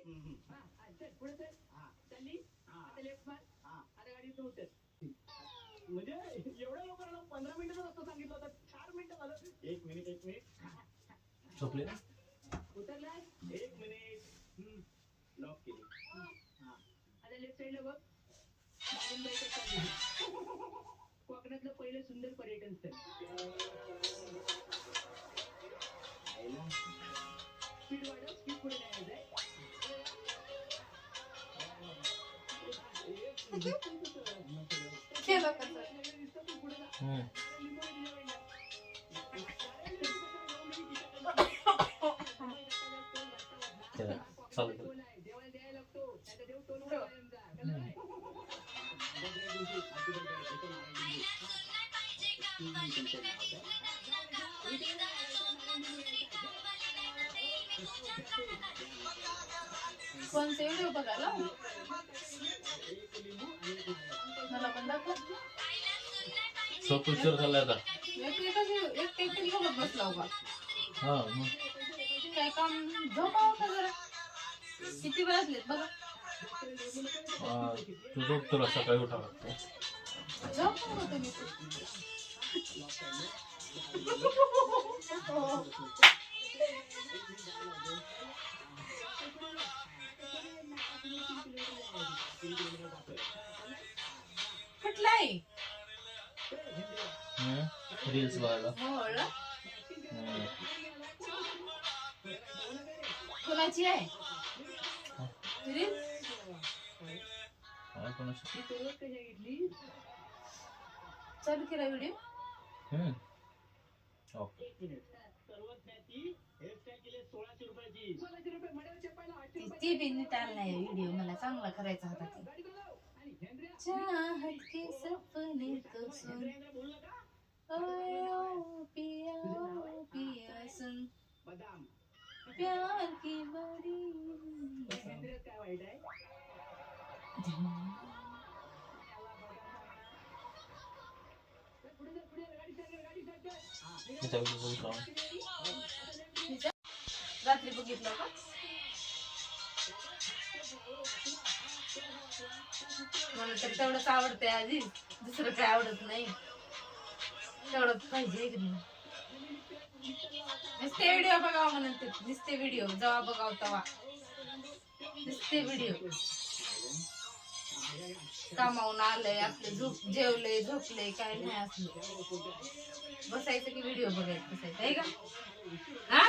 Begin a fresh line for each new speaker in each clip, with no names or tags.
चल पुढे चल. चालली आता लेफ्ट मार. आता गाडीत उतर. म्हणजे एवढ्या लोकांना 15 मिनिटाचा रस्ता सांगितलं होता, 4 मिनिटं झालं. एक मिनिट
झोपले
उतरला. 1 मिनिट लॉक केली. आता लेफ्ट साईडला बघ. कोकणातलं पहिलं सुंदर पर्यटन स्थळ. स्पीड वाढव, स्पीड पुढे नाही जाय.
कोणते व्हिडिओ बघायला मला पण दाखव.
पिक्चर झाला आता
एक बघत बसला होता.
हा मग
काय काम झोपावं का जरा. किती वाजलेत बघा.
तू झोप, तुला सकाळी उठावं लागतं.
झोपावं का तुम्ही. कुठलाय
रील्स बघायला.
कोणाची आहे रील. चालू केला व्हिडिओ. ती बी नीट नाही व्हिडिओ. मला चांगला करायचा होता ती. चाहत के सपने तो सुन ओ पिया सुन प्यार की बड़ी रात्री बघितलं का. मला तर तेवढंच आवडतंय आधी. दुसरं काय आवडत नाही. तेवढंच पाहिजे की नाही. नुसते व्हिडिओ बघावं म्हणते. नुसते व्हिडिओ जेव्हा बघावं तेव्हा नुसते व्हिडिओ. कामावून आलंय आपलं, जेवलंय झोपलंय काय नाही असलं बसायचं की व्हिडिओ बघायचं बसायचं आहे का. हा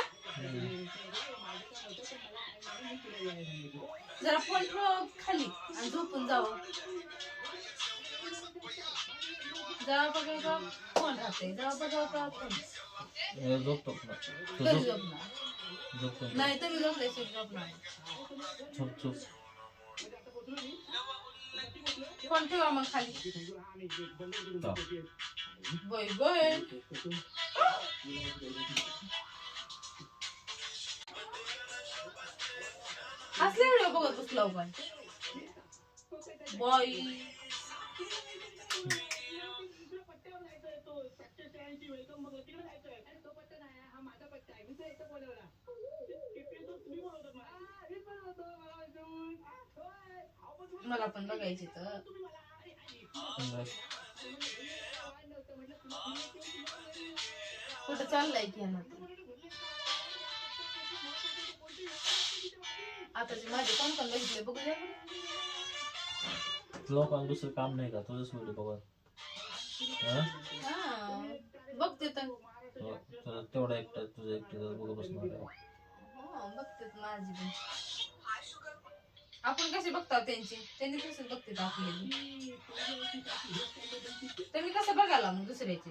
जरा फोन ठेव खाली आणि झोपून जावं. जेव्हा बघायचं फोन राहते. जेव्हा बघावं फोन
झोपतो
नाही. तुम्ही झोपल्याशिवाय झोपणार. फोन ठेवा मग खाली. बोय बोय. असले व्हिडिओ बघत बसलो पण बॉय. मला पण बघायचे तर कुठं चाललंय की आता माझे कोण कोण बघितले बघू द्या.
लोकांना दुसरं काम नाही का तुझंच व्हिडिओ बघत.
बघते तर
तेवढा एकटा तुझं एकटे बघत बसणार.
बघते माझी पण. आपण कसे बघतो त्यांची. त्यांनी कसे बघते आपले. तुम्ही कसं बघायला मग दुसऱ्याचे.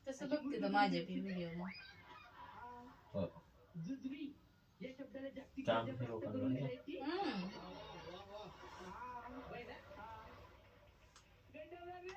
तसं बघते तर माझ्या व्हिडिओ मग.
काम हे लोकांना
गंडवला रे.